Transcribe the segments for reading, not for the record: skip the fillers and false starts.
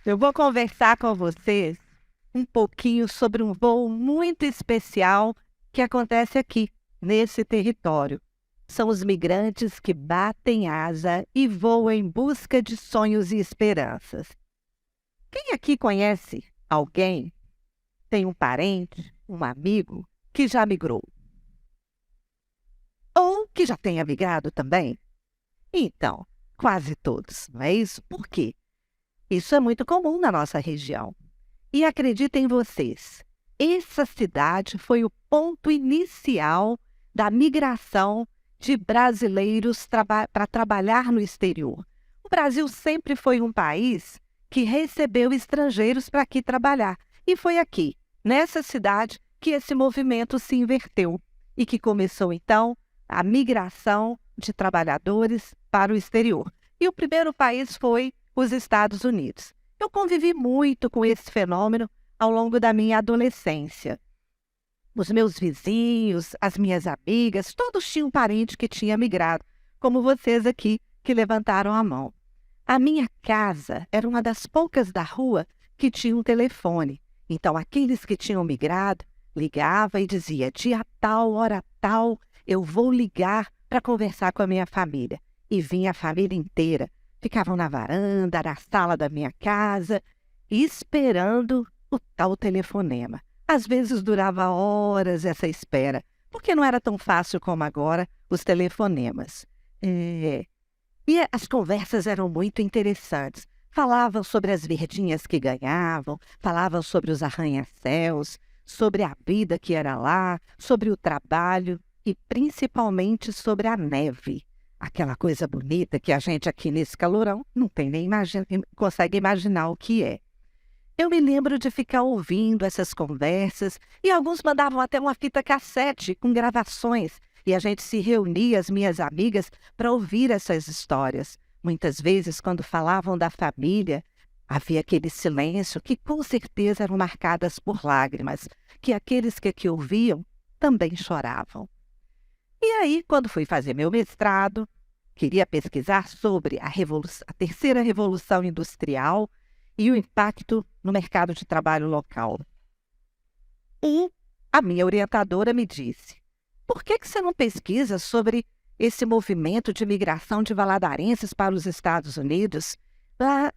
Eu vou conversar com vocês um pouquinho sobre um voo muito especial que acontece aqui, nesse território. São os migrantes que batem asa e voam em busca de sonhos e esperanças. Quem aqui conhece alguém, tem um parente, um amigo que já migrou? Ou que já tenha migrado também? Então, quase todos, não é isso? Por quê? Isso é muito comum na nossa região. E acreditem vocês, essa cidade foi o ponto inicial da migração de brasileiros para trabalhar no exterior. O Brasil sempre foi um país que recebeu estrangeiros para aqui trabalhar. E foi aqui, nessa cidade, que esse movimento se inverteu e que começou, então, a migração de trabalhadores para o exterior. E o primeiro país foi os Estados Unidos. Eu convivi muito com esse fenômeno ao longo da minha adolescência. Os meus vizinhos, as minhas amigas, todos tinham parente que tinha migrado, como vocês aqui que levantaram a mão. A minha casa era uma das poucas da rua que tinha um telefone. Então, aqueles que tinham migrado ligavam e dizia: dia tal, hora tal, eu vou ligar para conversar com a minha família. E vinha a família inteira. Ficavam na varanda, na sala da minha casa, esperando o tal telefonema. Às vezes durava horas essa espera, porque não era tão fácil como agora os telefonemas. E as conversas eram muito interessantes. Falavam sobre as verdinhas que ganhavam, falavam sobre os arranha-céus, sobre a vida que era lá, sobre o trabalho e principalmente sobre a neve. Aquela coisa bonita que a gente aqui nesse calorão não tem nem consegue imaginar o que é. Eu me lembro de ficar ouvindo essas conversas e alguns mandavam até uma fita cassete com gravações e a gente se reunia, as minhas amigas, para ouvir essas histórias. Muitas vezes, quando falavam da família, havia aquele silêncio que com certeza eram marcadas por lágrimas, que aqueles que ouviam também choravam. E aí, quando fui fazer meu mestrado, queria pesquisar sobre a terceira revolução industrial e o impacto no mercado de trabalho local. E a minha orientadora me disse: por que você não pesquisa sobre esse movimento de migração de valadarenses para os Estados Unidos?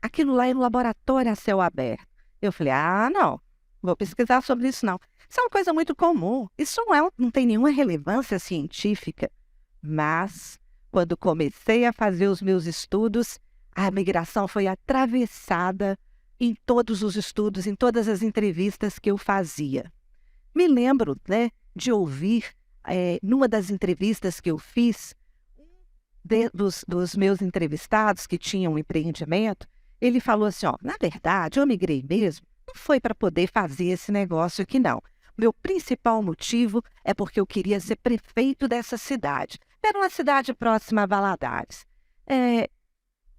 Aquilo lá é no laboratório a céu aberto. Eu falei: não vou pesquisar sobre isso não. Isso é uma coisa muito comum, isso não tem nenhuma relevância científica. Mas, quando comecei a fazer os meus estudos, a migração foi atravessada em todos os estudos, em todas as entrevistas que eu fazia. Me lembro, de ouvir, numa das entrevistas que eu fiz, dos meus entrevistados que tinham um empreendimento, ele falou assim, na verdade, eu migrei mesmo, não foi para poder fazer esse negócio aqui, não. Meu principal motivo é porque eu queria ser prefeito dessa cidade. Era uma cidade próxima a Valadares.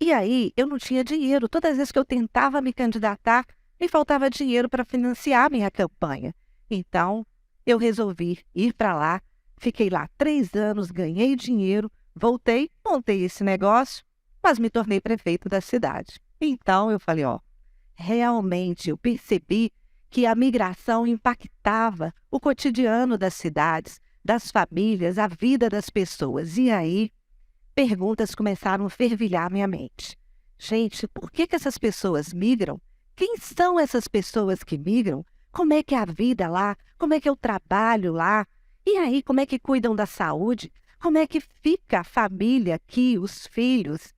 E aí, eu não tinha dinheiro. Todas as vezes que eu tentava me candidatar, me faltava dinheiro para financiar a minha campanha. Então, eu resolvi ir para lá. Fiquei lá 3 anos, ganhei dinheiro, voltei, montei esse negócio, mas me tornei prefeito da cidade. Então, eu falei, realmente eu percebi que a migração impactava o cotidiano das cidades, das famílias, a vida das pessoas. E aí, perguntas começaram a fervilhar minha mente. Gente, por que essas pessoas migram? Quem são essas pessoas que migram? Como é que é a vida lá? Como é que é o trabalho lá? E aí, como é que cuidam da saúde? Como é que fica a família aqui, os filhos?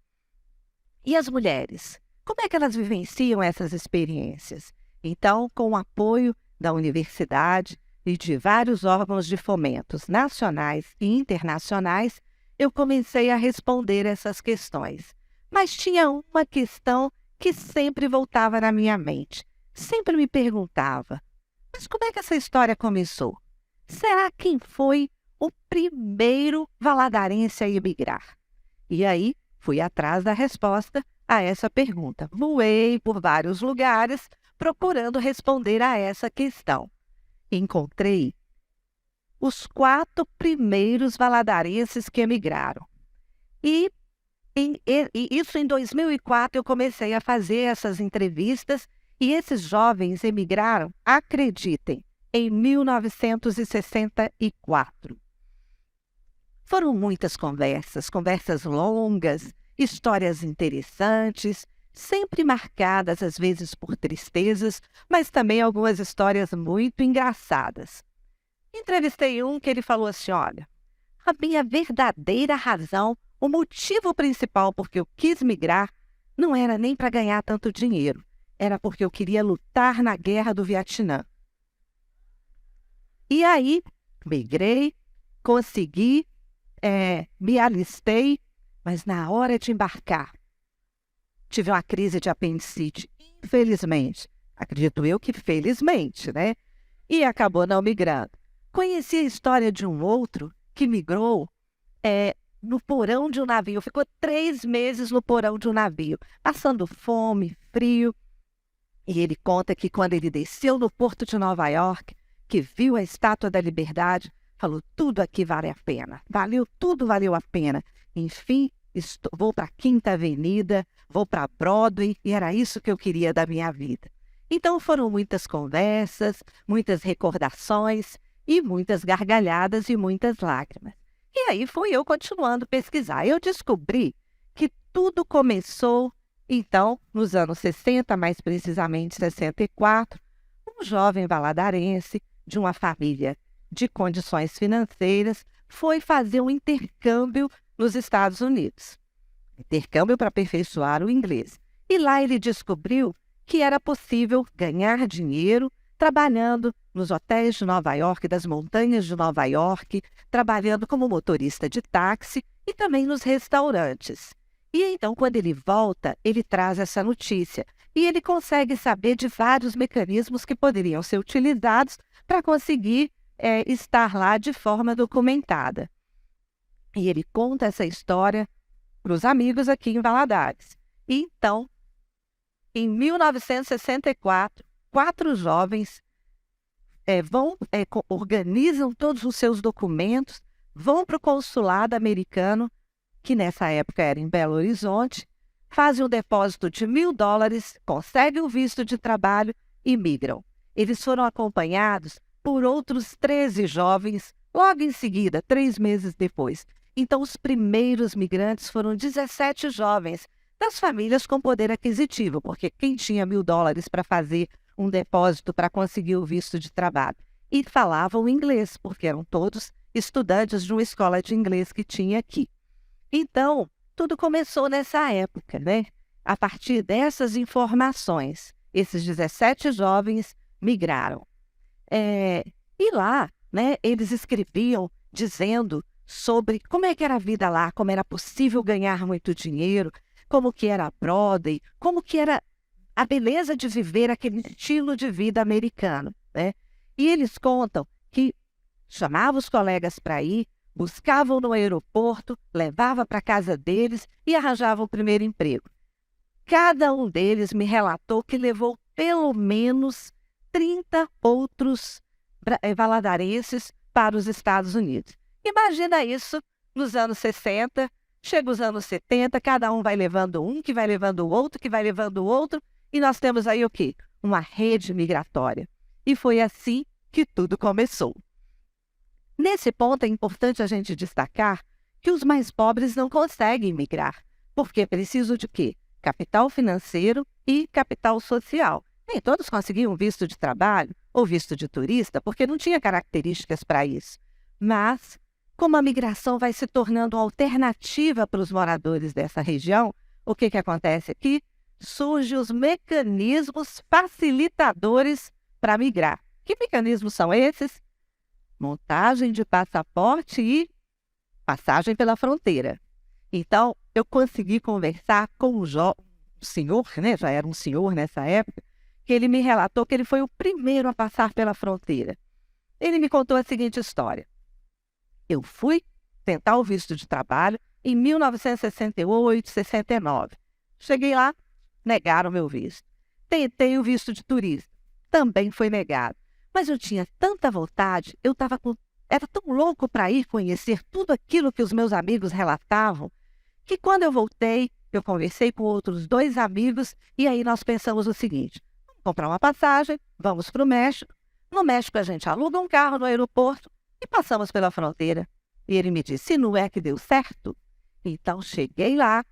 E as mulheres? Como é que elas vivenciam essas experiências? Então, com o apoio da universidade e de vários órgãos de fomentos nacionais e internacionais, eu comecei a responder essas questões. Mas tinha uma questão que sempre voltava na minha mente. Sempre me perguntava, mas como é que essa história começou? Será quem foi o primeiro valadarense a emigrar? E aí, fui atrás da resposta a essa pergunta. Voei por vários lugares procurando responder a essa questão. Encontrei os 4 primeiros valadarenses que emigraram. E E isso em 2004 eu comecei a fazer essas entrevistas e esses jovens emigraram, acreditem, em 1964. Foram muitas conversas, conversas longas, histórias interessantes, sempre marcadas às vezes por tristezas, mas também algumas histórias muito engraçadas. Entrevistei um que ele falou assim: olha, a minha verdadeira razão, o motivo principal porque eu quis migrar, não era nem para ganhar tanto dinheiro, era porque eu queria lutar na guerra do Vietnã. E aí, migrei, consegui, me alistei, mas na hora de embarcar, tive uma crise de apendicite, infelizmente. Acredito eu que felizmente, né? E acabou não migrando. Conheci a história de um outro que migrou no porão de um navio. Ficou 3 meses no porão de um navio, passando fome, frio. E ele conta que quando ele desceu no porto de Nova York, que viu a Estátua da Liberdade, falou, tudo aqui vale a pena. Tudo valeu a pena. Enfim, vou para a Quinta Avenida, vou para Broadway, e era isso que eu queria da minha vida. Então foram muitas conversas, muitas recordações, e muitas gargalhadas e muitas lágrimas. E aí fui eu continuando a pesquisar. Eu descobri que tudo começou, então, nos anos 60, mais precisamente 64, um jovem valadarense de uma família de condições financeiras foi fazer um intercâmbio nos Estados Unidos. Intercâmbio para aperfeiçoar o inglês. E lá ele descobriu que era possível ganhar dinheiro trabalhando nos hotéis de Nova York, das montanhas de Nova York, trabalhando como motorista de táxi e também nos restaurantes. E então, quando ele volta, ele traz essa notícia e ele consegue saber de vários mecanismos que poderiam ser utilizados para conseguir estar lá de forma documentada. E ele conta essa história para os amigos aqui em Valadares. E então, em 1964, 4 jovens organizam todos os seus documentos, vão para o consulado americano, que nessa época era em Belo Horizonte, fazem um depósito de $1.000, conseguem o visto de trabalho e migram. Eles foram acompanhados por outros 13 jovens, logo em seguida, 3 meses depois. Então, os primeiros migrantes foram 17 jovens das famílias com poder aquisitivo, porque quem tinha $1.000 para fazer um depósito para conseguir o visto de trabalho? E falavam inglês, porque eram todos estudantes de uma escola de inglês que tinha aqui. Então, tudo começou nessa época, né? A partir dessas informações, esses 17 jovens migraram. E lá, né, eles escreviam dizendo sobre como é que era a vida lá, como era possível ganhar muito dinheiro, como que era a Broadway, como que era a beleza de viver aquele estilo de vida americano, né? E eles contam que chamavam os colegas para ir, buscavam no aeroporto, levavam para a casa deles e arranjavam o primeiro emprego. Cada um deles me relatou que levou pelo menos 30 outros valadarenses para os Estados Unidos. Imagina isso nos anos 60, chega os anos 70, cada um vai levando um, que vai levando o outro, que vai levando o outro, e nós temos aí o quê? Uma rede migratória. E foi assim que tudo começou. Nesse ponto é importante a gente destacar que os mais pobres não conseguem migrar, porque é preciso de quê? Capital financeiro e capital social. Nem todos conseguiam visto de trabalho ou visto de turista, porque não tinha características para isso. Mas, como a migração vai se tornando alternativa para os moradores dessa região, o que acontece aqui? Surgem os mecanismos facilitadores para migrar. Que mecanismos são esses? Montagem de passaporte e passagem pela fronteira. Então, eu consegui conversar com um senhor, né? Já era um senhor nessa época, que ele me relatou que ele foi o primeiro a passar pela fronteira. Ele me contou a seguinte história. Eu fui tentar o visto de trabalho em 1968, 69. Cheguei lá, negaram o meu visto. Tentei o visto de turista, também foi negado. Mas eu tinha tanta vontade, era tão louco para ir conhecer tudo aquilo que os meus amigos relatavam, que quando eu voltei, eu conversei com outros 2 amigos e aí nós pensamos o seguinte: vamos comprar uma passagem, vamos para o México. No México a gente aluga um carro no aeroporto e passamos pela fronteira. E ele me disse: não é que deu certo? Então cheguei lá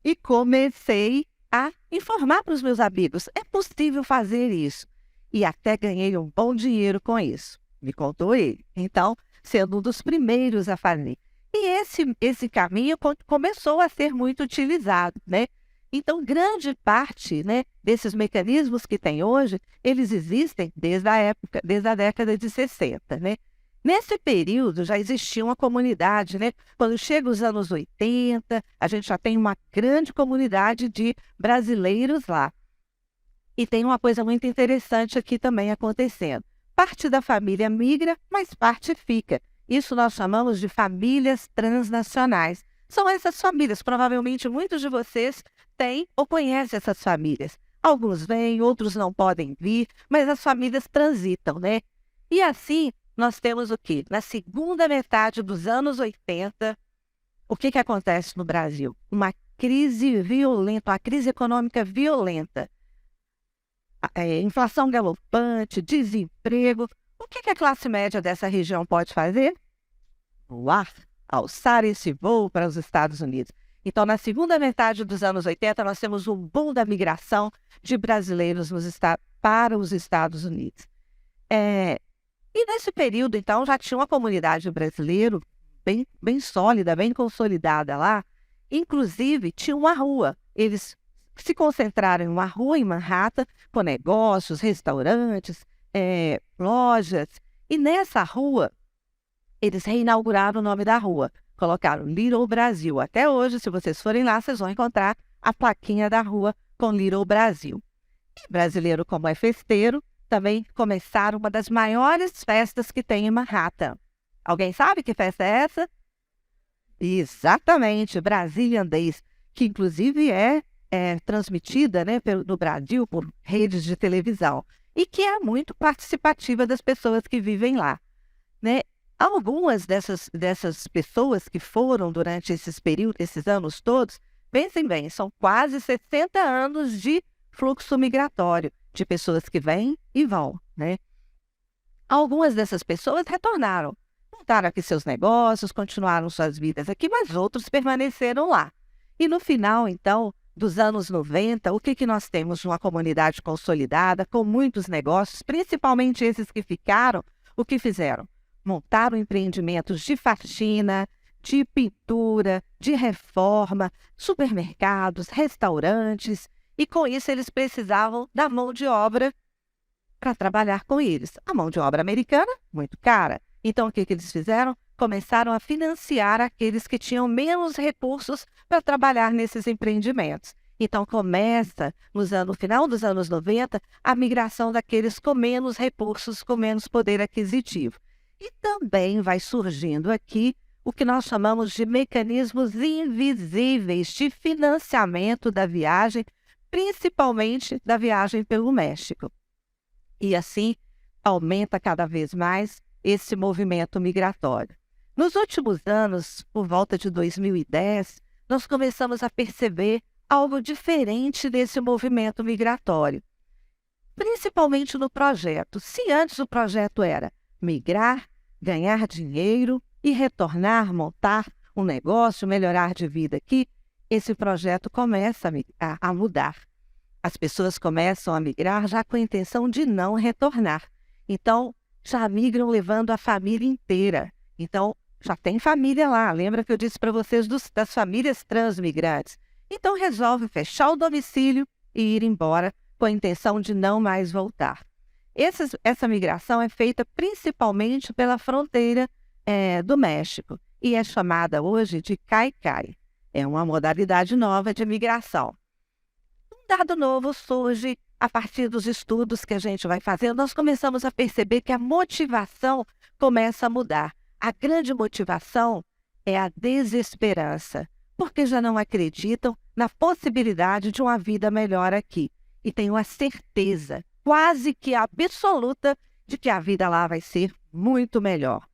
e comecei a informar para os meus amigos: é possível fazer isso. E até ganhei um bom dinheiro com isso, me contou ele. Então, sendo um dos primeiros a fazer. E esse caminho começou a ser muito utilizado, né? Então, grande parte, né, desses mecanismos que tem hoje, eles existem desde a década de 60, né? Nesse período já existia uma comunidade, né? Quando chega os anos 80, a gente já tem uma grande comunidade de brasileiros lá. E tem uma coisa muito interessante aqui também acontecendo. Parte da família migra, mas parte fica. Isso nós chamamos de famílias transnacionais. São essas famílias, provavelmente muitos de vocês têm ou conhecem essas famílias. Alguns vêm, outros não podem vir, mas as famílias transitam, né? E assim, nós temos o quê? Na segunda metade dos anos 80, o que acontece no Brasil? Uma crise violenta, uma crise econômica violenta. Inflação galopante, desemprego. O que a classe média dessa região pode fazer? Voar, alçar esse voo para os Estados Unidos. Então, na segunda metade dos anos 80, nós temos um boom da migração de brasileiros para os Estados Unidos. E nesse período, então, já tinha uma comunidade brasileira bem sólida, bem consolidada lá. Inclusive, tinha uma rua. Eles se concentraram em uma rua em Manhattan, com negócios, restaurantes, lojas. E nessa rua, eles reinauguraram o nome da rua. Colocaram Little Brasil. Até hoje, se vocês forem lá, vocês vão encontrar a plaquinha da rua com Little Brasil. E brasileiro, como é festeiro, também começaram uma das maiores festas que tem em Manhattan. Alguém sabe que festa é essa? Exatamente, Brazilian Days, que inclusive é transmitida, né, no Brasil por redes de televisão e que é muito participativa das pessoas que vivem lá, né? Algumas dessas pessoas que foram durante esses anos todos, pensem bem, são quase 60 anos de fluxo migratório, de pessoas que vêm e vão, né? Algumas dessas pessoas retornaram, montaram aqui seus negócios, continuaram suas vidas aqui, mas outros permaneceram lá. E no final, então, dos anos 90, o que nós temos? Uma comunidade consolidada, com muitos negócios, principalmente esses que ficaram, o que fizeram? Montaram empreendimentos de faxina, de pintura, de reforma, supermercados, restaurantes, e com isso eles precisavam da mão de obra para trabalhar com eles. A mão de obra americana, muito cara. Então, o que eles fizeram? Começaram a financiar aqueles que tinham menos recursos para trabalhar nesses empreendimentos. Então, começa, no final dos anos 90, a migração daqueles com menos recursos, com menos poder aquisitivo. E também vai surgindo aqui o que nós chamamos de mecanismos invisíveis de financiamento da viagem, principalmente da viagem pelo México. E assim, aumenta cada vez mais esse movimento migratório. Nos últimos anos, por volta de 2010, nós começamos a perceber algo diferente desse movimento migratório, principalmente no projeto. Se antes o projeto era migrar, ganhar dinheiro e retornar, montar um negócio, melhorar de vida aqui, esse projeto começa a mudar. As pessoas começam a migrar já com a intenção de não retornar. Então, já migram levando a família inteira. Então, já tem família lá. Lembra que eu disse para vocês das famílias transmigrantes? Então, resolve fechar o domicílio e ir embora com a intenção de não mais voltar. Essa migração é feita principalmente pela fronteira do México e é chamada hoje de Cai-Cai. É uma modalidade nova de migração. Um dado novo surge a partir dos estudos que a gente vai fazendo. Nós começamos a perceber que a motivação começa a mudar. A grande motivação é a desesperança, porque já não acreditam na possibilidade de uma vida melhor aqui. E têm uma certeza quase que absoluta de que a vida lá vai ser muito melhor.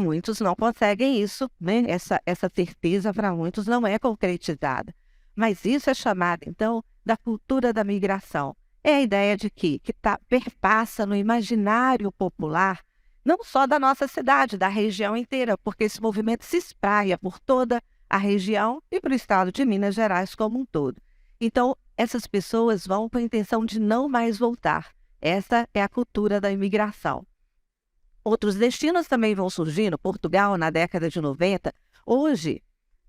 muitos não conseguem isso, né? Essa certeza para muitos não é concretizada. Mas isso é chamado, então, da cultura da migração. É a ideia de que perpassa no imaginário popular, não só da nossa cidade, da região inteira, porque esse movimento se espraia por toda a região e para o estado de Minas Gerais como um todo. Então, essas pessoas vão com a intenção de não mais voltar. Essa é a cultura da imigração. Outros destinos também vão surgindo. Portugal, na década de 90. Hoje,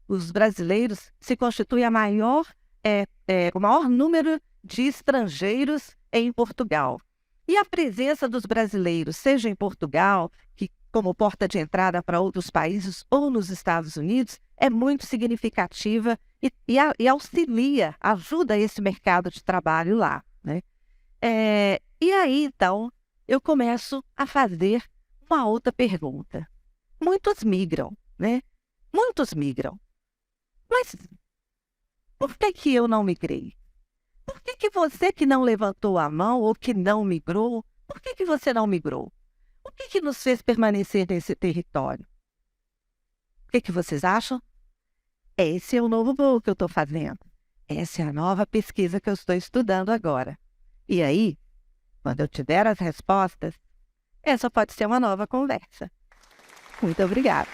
os brasileiros se constituem o maior número de estrangeiros em Portugal. E a presença dos brasileiros, seja em Portugal, que como porta de entrada para outros países, ou nos Estados Unidos, é muito significativa e auxilia, ajuda esse mercado de trabalho lá, né? E aí, então, eu começo a fazer uma outra pergunta. Muitos migram, né? Muitos migram. Mas por que eu não migrei? Por que você que não levantou a mão ou que não migrou, por que você não migrou? O que nos fez permanecer nesse território? O que vocês acham? Esse é o novo voo que eu estou fazendo. Essa é a nova pesquisa que eu estou estudando agora. E aí, quando eu tiver as respostas, essa pode ser uma nova conversa. Muito obrigada.